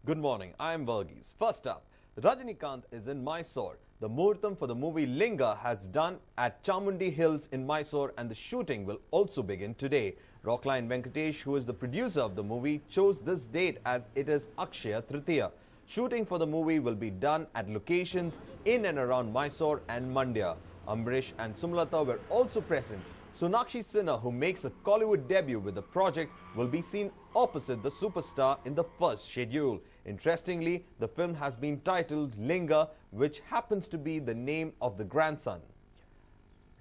Good morning, I am Varghese. First up, Rajinikanth is in Mysore. The Muhurtam for the movie Linga has done at Chamundi Hills in Mysore and the shooting will also begin today. Rockline Venkatesh, who is the producer of the movie, chose this date as it is Akshaya Tritiya. Shooting for the movie will be done at locations in and around Mysore and Mandya. Amrish and Sumlata were also present. Sonakshi Sinha, who makes a Kollywood debut with the project, will be seen opposite the superstar in the first schedule. Interestingly, the film has been titled Linga, which happens to be the name of the grandson.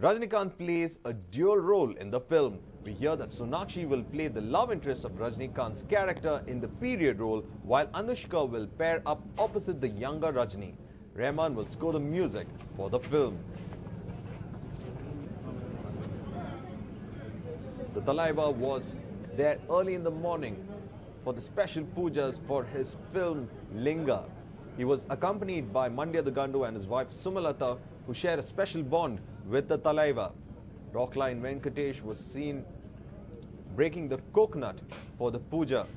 Rajinikanth plays a dual role in the film. We hear that Sonakshi will play the love interest of Rajinikanth's character in the period role, while Anushka will pair up opposite the younger Rajni. Rahman will score the music for the film. The Talaiva was there early in the morning for the special pujas for his film Linga. He was accompanied by Mandya the Gandu and his wife Sumalata, who share a special bond with the Talaiva. Rockline Venkatesh was seen breaking the coconut for the puja.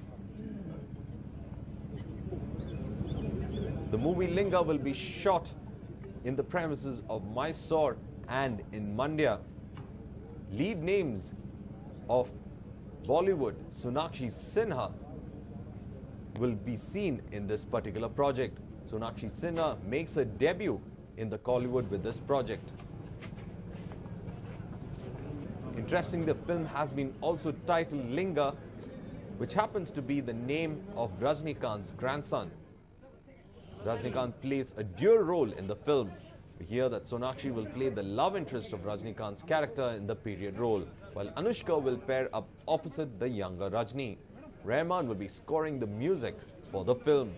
The movie Linga will be shot in the premises of Mysore and in Mandya. Lead names of Bollywood, Sonakshi Sinha, will be seen in this particular project. Sonakshi Sinha makes a debut in the Kollywood with this project. Interesting, the film has been also titled Linga, which happens to be the name of Rajinikanth's grandson. Rajinikanth plays a dual role in the film. We hear that Sonakshi will play the love interest of Rajinikanth's character in the period role, while Anushka will pair up opposite the younger Rajni. Rahman will be scoring the music for the film.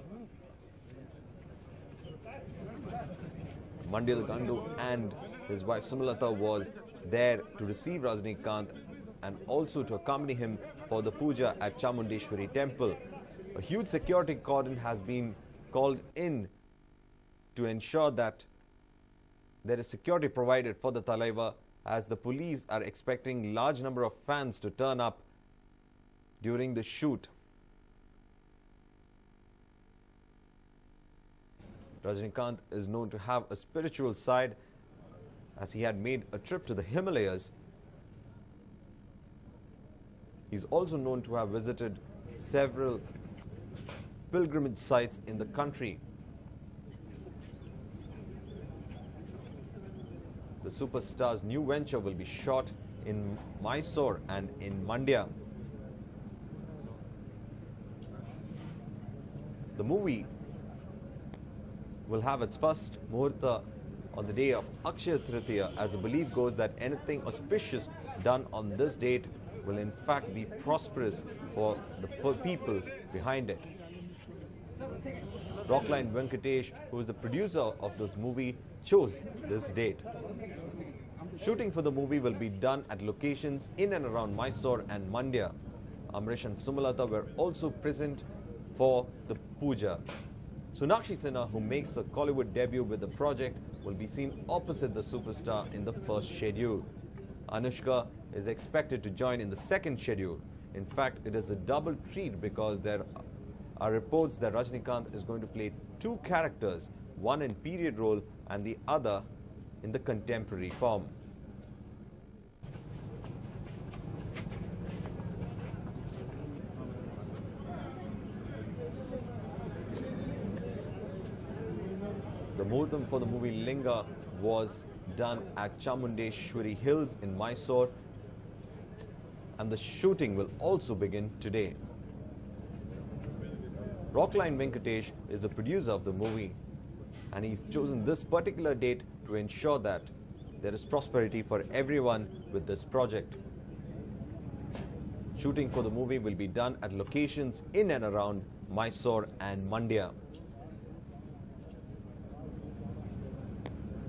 Mandya Gandu and his wife Sumalata was there to receive Rajinikanth and also to accompany him for the puja at Chamundeshwari temple. A huge security cordon has been called in to ensure that there is security provided for the Talaiva, as the police are expecting large number of fans to turn up during the shoot. Rajinikanth is known to have a spiritual side, as he had made a trip to the Himalayas. He's also known to have visited several pilgrimage sites in the country. The superstar's new venture will be shot in Mysore and in Mandya. The movie will have its first Muhurta on the day of Akshaya Tritiya, as the belief goes that anything auspicious done on this date will in fact be prosperous for the people behind it. Rockline Venkatesh, who is the producer of this movie, chose this date. Shooting for the movie will be done at locations in and around Mysore and Mandya. Amrish and Sumalata were also present for the puja. Sonakshi Sinha, who makes a Kollywood debut with the project, will be seen opposite the superstar in the first schedule. Anushka is expected to join in the second schedule. In fact, it is a double treat because there are reports that Rajinikanth is going to play two characters, one in period role and the other in the contemporary form. The Muhurtam for the movie Linga was done at Chamundeshwari Hills in Mysore, and the shooting will also begin today. Rockline Venkatesh is the producer of the movie, and he's chosen this particular date to ensure that there is prosperity for everyone with this project. Shooting for the movie will be done at locations in and around Mysore and Mandya.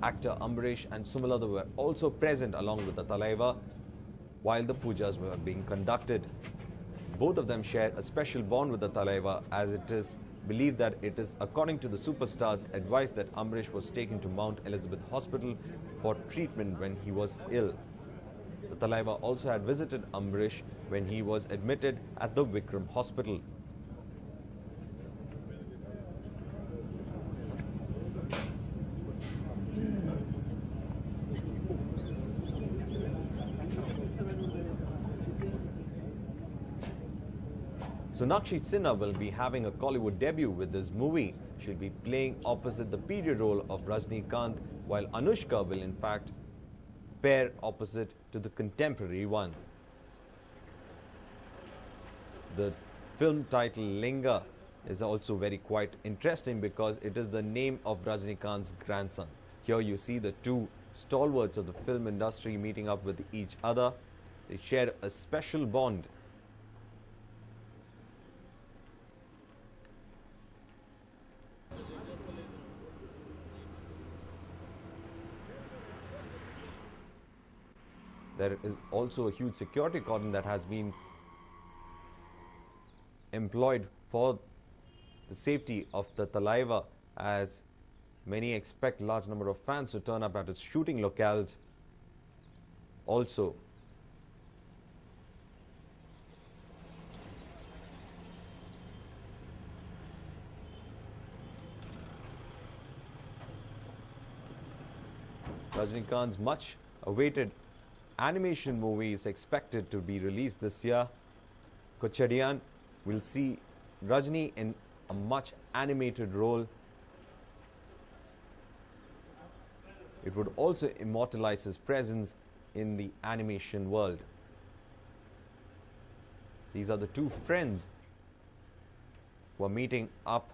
Actor Amrish and Sumalata were also present along with the Talaiva while the pujas were being conducted. Both of them share a special bond with the Talaiva, as it is believed that it is according to the superstar's advice that Amrish was taken to Mount Elizabeth Hospital for treatment when he was ill. The Talaiva also had visited Amrish when he was admitted at the Vikram Hospital. Sonakshi Sinha will be having a Kollywood debut with this movie. She'll be playing opposite the period role of Rajinikanth, while Anushka will in fact pair opposite to the contemporary one. The film title Linga is also very quite interesting because it is the name of Rajinikanth's grandson. Here you see the two stalwarts of the film industry meeting up with each other. They share a special bond. There is also a huge security cordon that has been employed for the safety of the Talaiva, as many expect large number of fans to turn up at its shooting locales. Also, Rajinikanth's much awaited animation movie is expected to be released this year. Kochadian will see Rajini in a much animated role. It would also immortalize his presence in the animation world. These are the two friends who are meeting up.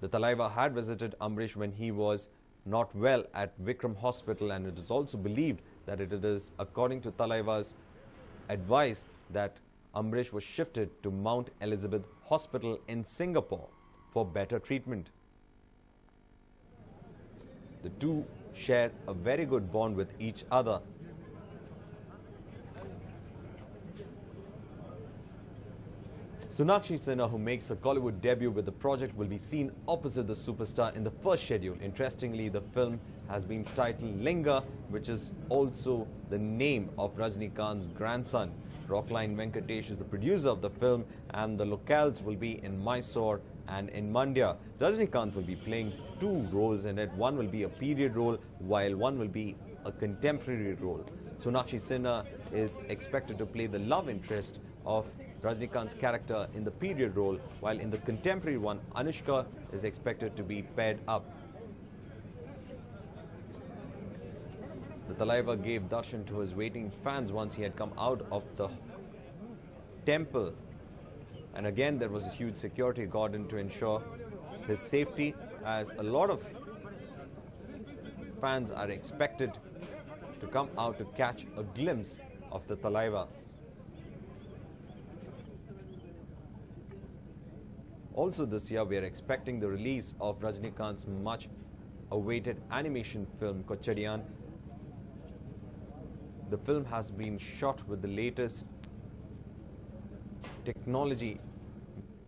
The Talaiva had visited Amrish when he was not well at Vikram Hospital, and it is also believed that it is according to Talaiva's advice that Amrish was shifted to Mount Elizabeth Hospital in Singapore for better treatment. The two share a very good bond with each other. Sonakshi Sinha, who makes a Kollywood debut with the project, will be seen opposite the superstar in the first schedule. Interestingly, the film has been titled Linga, which is also the name of Rajinikanth's grandson. Rockline Venkatesh is the producer of the film, and the locales will be in Mysore and in Mandya. Rajinikanth will be playing two roles in it. One will be a period role, while one will be a contemporary role. Sonakshi Sinha is expected to play the love interest of Rajinikanth's character in the period role, while in the contemporary one, Anushka is expected to be paired up. The Talaiva gave darshan to his waiting fans once he had come out of the temple. And again, there was a huge security cordon to ensure his safety, as a lot of fans are expected to come out to catch a glimpse of the Talaiva. Also this year, we are expecting the release of Rajinikanth's much awaited animation film Kochadian. The film has been shot with the latest technology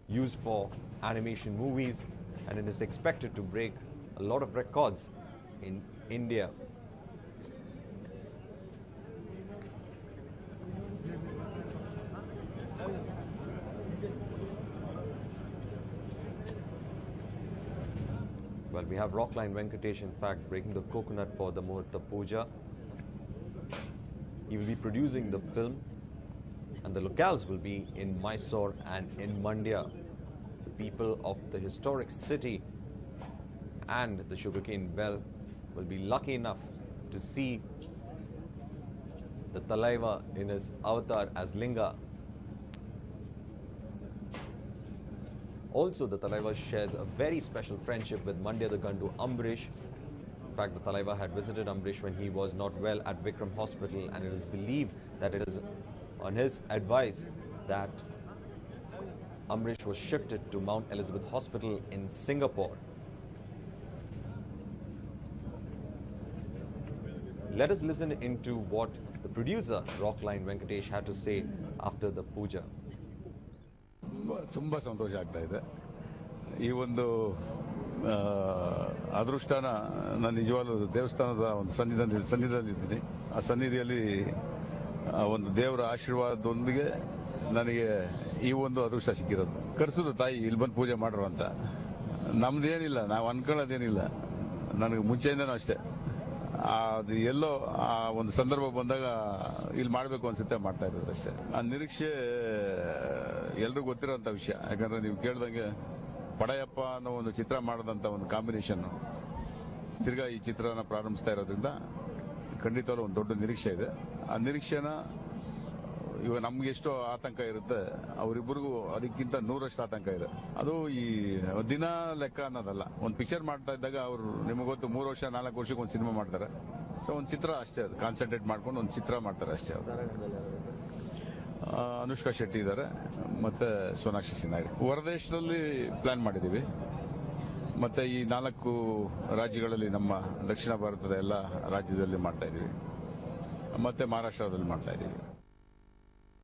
used for animation movies, and it is expected to break a lot of records in India. Well, we have Rockline Venkatesh, in fact, breaking the coconut for the Muhurta Puja. He will be producing the film, and the locales will be in Mysore and in Mandya. The people of the historic city and the sugarcane belt will be lucky enough to see the Talaiva in his avatar as Linga. Also, the Talaiva shares a very special friendship with Mandya the Gandu Amrish. In fact, the Talaiva had visited Amrish when he was not well at Vikram Hospital, and it is believed that it is on his advice that Amrish was shifted to Mount Elizabeth Hospital in Singapore. Let us listen into what the producer, Rockline Venkatesh, had to say after the puja. ತುಂಬ ಸಂತೋಷ ಆಗ್ತಾ ಇದೆ. ಈ ಒಂದು ಅದೃಷ್ಟನ ನಾನು ನಿಜವಾಗ್ಲೂ ದೇವಸ್ಥಾನದ ಒಂದು ಸನ್ನಿಧಿಯಲ್ಲಿದ್ದೀನಿ. ಆ ಸನ್ನಿಧಿಯಲ್ಲಿ ಒಂದು ದೇವರ ಆಶೀರ್ವಾದದೊಂದಿಗೆ ನನಗೆ ಈ ಒಂದು ಅದೃಷ್ಟ ಸಿಕ್ಕಿರೋದು. ಕರೆಸಿದ್ರು ತಾಯಿ ಇಲ್ಲಿ ಬಂದು ಪೂಜೆ ಮಾಡ್ರು ಅಂತ. ನಮ್ದೇನಿಲ್ಲ, ನಾವು ಅನ್ಕೊಳ್ಳೋದೇನಿಲ್ಲ. ನನಗೆ ಮುಂಚೆಯಿಂದನೂ ಅಷ್ಟೇ ಅದು ಎಲ್ಲೋ ಆ ಒಂದು ಸಂದರ್ಭ ಬಂದಾಗ ಇಲ್ಲಿ ಮಾಡಬೇಕು ಅನ್ಸುತ್ತೆ, ಮಾಡ್ತಾ ಇರೋದು ಅಷ್ಟೇ. ಆ ನಿರೀಕ್ಷೆ ಎಲ್ರಿಗೂ ಗೊತ್ತಿರೋಂಥ ವಿಷಯ. ಯಾಕಂದ್ರೆ ನೀವು ಕೇಳ್ದಂಗೆ ಪಡೆಯಪ್ಪ ಅನ್ನೋ ಒಂದು ಚಿತ್ರ ಮಾಡದಂತ ಒಂದು ಕಾಂಬಿನೇಷನ್ ತಿರ್ಗಾ ಈ ಚಿತ್ರನ ಪ್ರಾರಂಭಿಸ್ತಾ ಇರೋದ್ರಿಂದ ಖಂಡಿತವಾಗ್ಲೂ ಒಂದು ದೊಡ್ಡ ನಿರೀಕ್ಷೆ ಇದೆ. ಆ ನಿರೀಕ್ಷೆನ ಇವಾಗ ನಮ್ಗೆ ಎಷ್ಟೋ ಆತಂಕ ಇರುತ್ತೆ, ಅವರಿಬ್ಬರಿಗೂ ಅದಕ್ಕಿಂತ 100ರಷ್ಟು ಆತಂಕ ಇದೆ. ಅದು ಈ ದಿನ ಲೆಕ್ಕ ಅನ್ನೋದಲ್ಲ. ಒಂದು ಪಿಕ್ಚರ್ ಮಾಡ್ತಾ ಇದ್ದಾಗ ಅವರು ನಿಮಗೆ ಗೊತ್ತು 3 ವರ್ಷ 4 ವರ್ಷಕ್ಕೆ ಒಂದು ಸಿನಿಮಾ ಮಾಡ್ತಾರೆ. ಸೊ ಒಂದು ಚಿತ್ರ ಅಷ್ಟೇ, ಅದು ಕಾನ್ಸಂಟ್ರೇಟ್ ಮಾಡ್ಕೊಂಡು ಒಂದು ಚಿತ್ರ ಮಾಡ್ತಾರೆ ಅಷ್ಟೇ. ಅನುಷ್ಕಾ ಶೆಟ್ಟಿ ಇದ್ದಾರೆ, ಮತ್ತೆ ಸೋನಾಕ್ಷಿ ಸಿನ್ಹಾ ಇದೆ. ಹೊರದೇಶದಲ್ಲಿ ಪ್ಲಾನ್ ಮಾಡಿದ್ದೀವಿ, ಮತ್ತೆ ಈ 4 ರಾಜ್ಯಗಳಲ್ಲಿ, ನಮ್ಮ ದಕ್ಷಿಣ ಭಾರತದ ಎಲ್ಲ ರಾಜ್ಯದಲ್ಲಿ ಮಾಡ್ತಾ ಇದೀವಿ, ಮತ್ತೆ ಮಹಾರಾಷ್ಟ್ರದಲ್ಲಿ ಮಾಡ್ತಾ ಇದೀವಿ.